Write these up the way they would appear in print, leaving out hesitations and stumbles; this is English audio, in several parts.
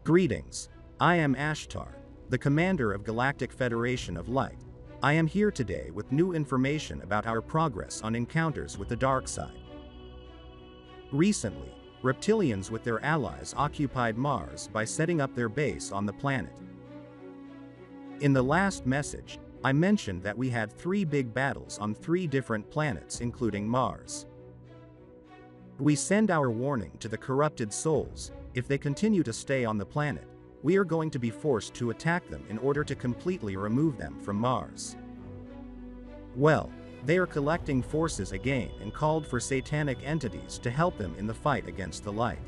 Greetings. I am Ashtar, the commander of Galactic Federation of Light. I am here today with new information about our progress on encounters with the dark side. Recently, Reptilians with their allies occupied Mars by setting up their base on the planet. In the last message, I mentioned that we had 3 big battles on 3 different planets including Mars. We send our warning to the corrupted souls. If they continue to stay on the planet, we are going to be forced to attack them in order to completely remove them from Mars. Well, they are collecting forces again and called for satanic entities to help them in the fight against the light.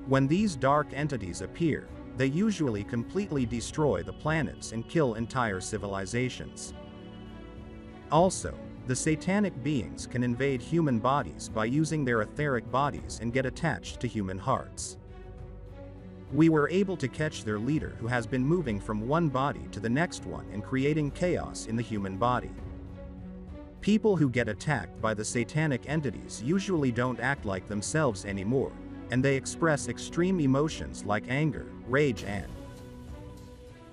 When these dark entities appear, they usually completely destroy the planets and kill entire civilizations. Also, the satanic beings can invade human bodies by using their etheric bodies and get attached to human hearts. We were able to catch their leader, who has been moving from one body to the next one and creating chaos in the human body. People who get attacked by the satanic entities usually don't act like themselves anymore, and they express extreme emotions like anger, rage and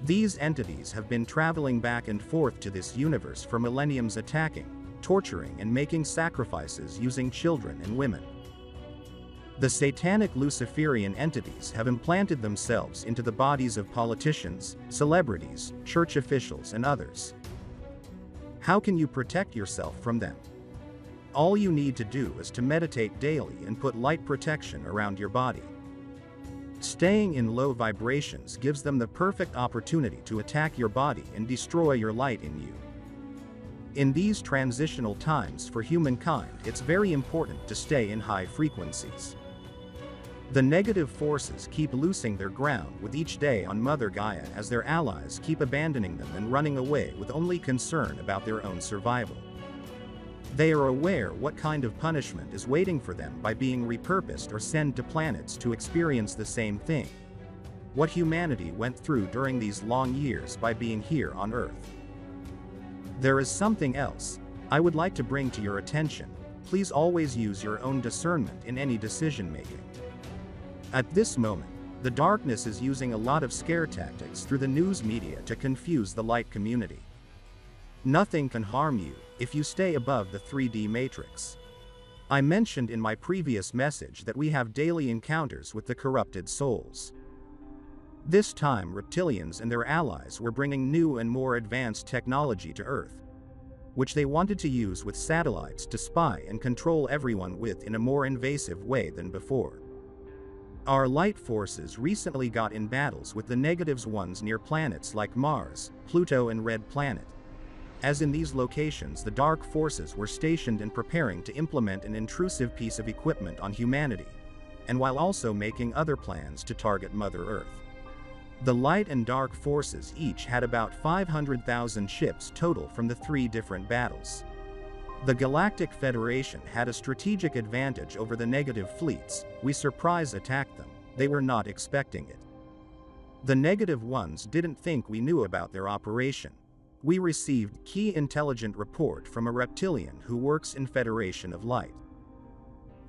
these entities have been traveling back and forth to this universe for millenniums, attacking, torturing and making sacrifices using children and women. The satanic Luciferian entities have implanted themselves into the bodies of politicians, celebrities, church officials and others. How can you protect yourself from them? All you need to do is to meditate daily and put light protection around your body. Staying in low vibrations gives them the perfect opportunity to attack your body and destroy your light in you. In these transitional times for humankind, it's very important to stay in high frequencies. The negative forces keep losing their ground with each day on Mother Gaia, as their allies keep abandoning them and running away with only concern about their own survival. They are aware what kind of punishment is waiting for them by being repurposed or sent to planets to experience the same thing. What humanity went through during these long years by being here on Earth. There is something else I would like to bring to your attention. Please always use your own discernment in any decision making. At this moment, the darkness is using a lot of scare tactics through the news media to confuse the light community. Nothing can harm you if you stay above the 3D matrix. I mentioned in my previous message that we have daily encounters with the corrupted souls. This time Reptilians and their allies were bringing new and more advanced technology to Earth, which they wanted to use with satellites to spy and control everyone with in a more invasive way than before. Our light forces recently got in battles with the negatives ones near planets like Mars, Pluto and Red Planet. As in these locations, the dark forces were stationed and preparing to implement an intrusive piece of equipment on humanity, and while also making other plans to target Mother Earth. The light and dark forces each had about 500,000 ships total from the 3 different battles. The Galactic Federation had a strategic advantage over the negative fleets. We surprise attacked them. They were not expecting it. The negative ones didn't think we knew about their operation. We received key intelligent report from a reptilian who works in Federation of Light.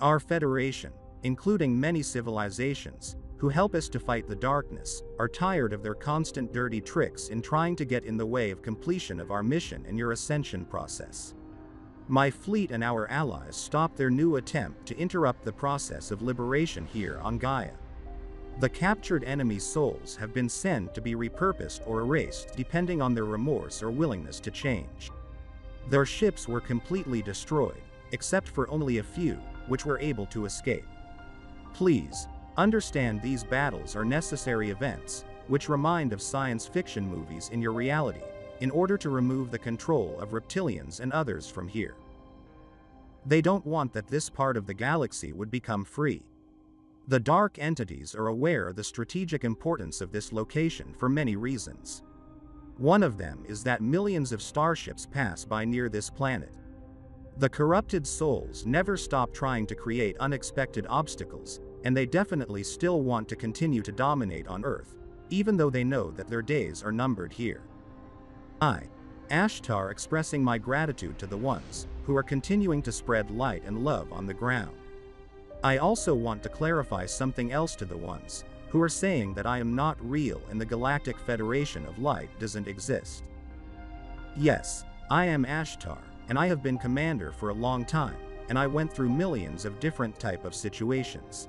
Our Federation, including many civilizations, who help us to fight the darkness, are tired of their constant dirty tricks in trying to get in the way of completion of our mission and your ascension process. My fleet and our allies stopped their new attempt to interrupt the process of liberation here on Gaia. The captured enemy souls have been sent to be repurposed or erased depending on their remorse or willingness to change. Their ships were completely destroyed, except for only a few, which were able to escape. Please understand these battles are necessary events, which remind of science fiction movies in your reality, in order to remove the control of Reptilians and others from here. They don't want that this part of the galaxy would become free. The dark entities are aware of the strategic importance of this location for many reasons. One of them is that millions of starships pass by near this planet. The corrupted souls never stop trying to create unexpected obstacles, and they definitely still want to continue to dominate on Earth, even though they know that their days are numbered here. I, Ashtar, expressing my gratitude to the ones who are continuing to spread light and love on the ground. I also want to clarify something else to the ones who are saying that I am not real and the Galactic Federation of Light doesn't exist. Yes, I am Ashtar, and I have been commander for a long time, and I went through millions of different type of situations.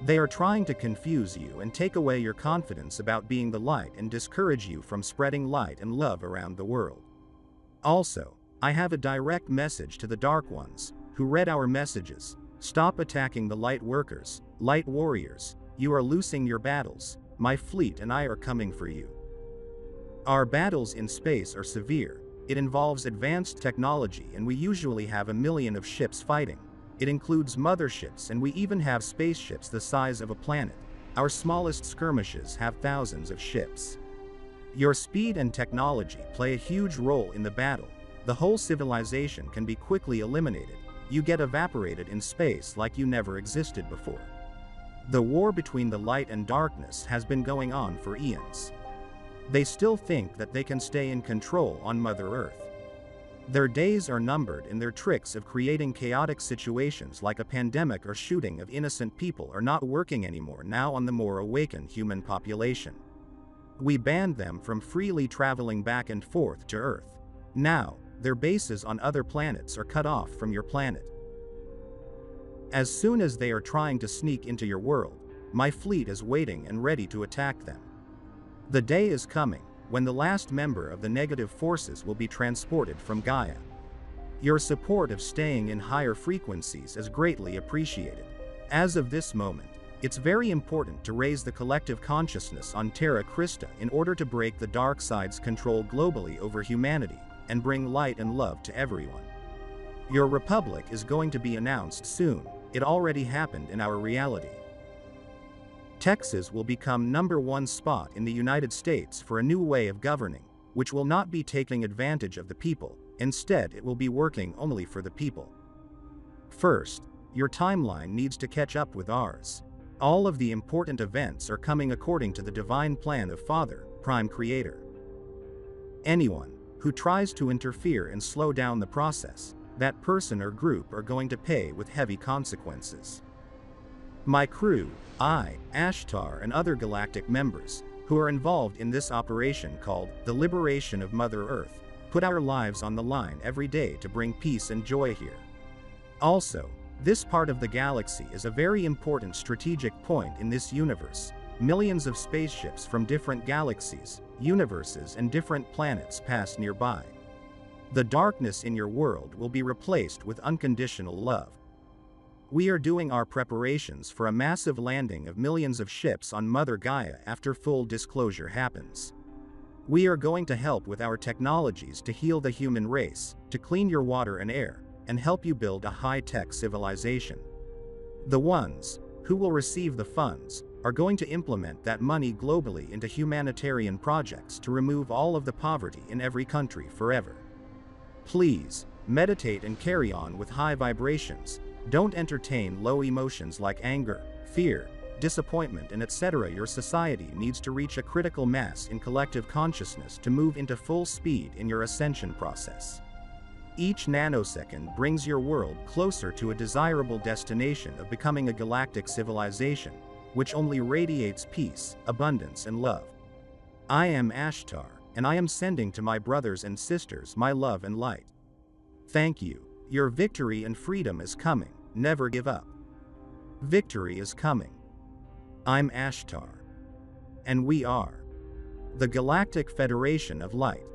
They are trying to confuse you and take away your confidence about being the light and discourage you from spreading light and love around the world. Also, I have a direct message to the Dark Ones, who read our messages. Stop attacking the light workers, light warriors. You are losing your battles. My fleet and I are coming for you. Our battles in space are severe. It involves advanced technology, and we usually have 1 million of ships fighting. It includes motherships, and we even have spaceships the size of a planet. Our smallest skirmishes have thousands of ships. Your speed and technology play a huge role in the battle. The whole civilization can be quickly eliminated. You get evaporated in space like you never existed before. The war between the light and darkness has been going on for eons. They still think that they can stay in control on Mother Earth. Their days are numbered, and their tricks of creating chaotic situations like a pandemic or shooting of innocent people are not working anymore now on the more awakened human population. We banned them from freely traveling back and forth to Earth. Now, their bases on other planets are cut off from your planet. As soon as they are trying to sneak into your world, my fleet is waiting and ready to attack them. The day is coming when the last member of the negative forces will be transported from Gaia. Your support of staying in higher frequencies is greatly appreciated. As of this moment, it's very important to raise the collective consciousness on Terra Christa in order to break the dark side's control globally over humanity and bring light and love to everyone. Your republic is going to be announced soon. It already happened in our reality. Texas will become #1 spot in the United States for a new way of governing, which will not be taking advantage of the people. Instead, it will be working only for the people. First, your timeline needs to catch up with ours. All of the important events are coming according to the divine plan of Father, Prime Creator. Anyone who tries to interfere and slow down the process, that person or group are going to pay with heavy consequences. My crew, I, Ashtar, and other galactic members, who are involved in this operation called the Liberation of Mother Earth, put our lives on the line every day to bring peace and joy here. Also, this part of the galaxy is a very important strategic point in this universe. Millions of spaceships from different galaxies, universes, and different planets pass nearby. The darkness in your world will be replaced with unconditional love. We are doing our preparations for a massive landing of millions of ships on Mother Gaia after full disclosure happens. We are going to help with our technologies to heal the human race, to clean your water and air, and help you build a high-tech civilization. The ones who will receive the funds are going to implement that money globally into humanitarian projects to remove all of the poverty in every country forever. Please, meditate and carry on with high vibrations. Don't entertain low emotions like anger, fear, disappointment, and etc. Your society needs to reach a critical mass in collective consciousness to move into full speed in your ascension process. Each nanosecond brings your world closer to a desirable destination of becoming a galactic civilization, which only radiates peace, abundance, and love. I am Ashtar, and I am sending to my brothers and sisters my love and light. Thank you. Your victory and freedom is coming. Never give up. Victory is coming. I'm Ashtar. And we are the Galactic Federation of Light.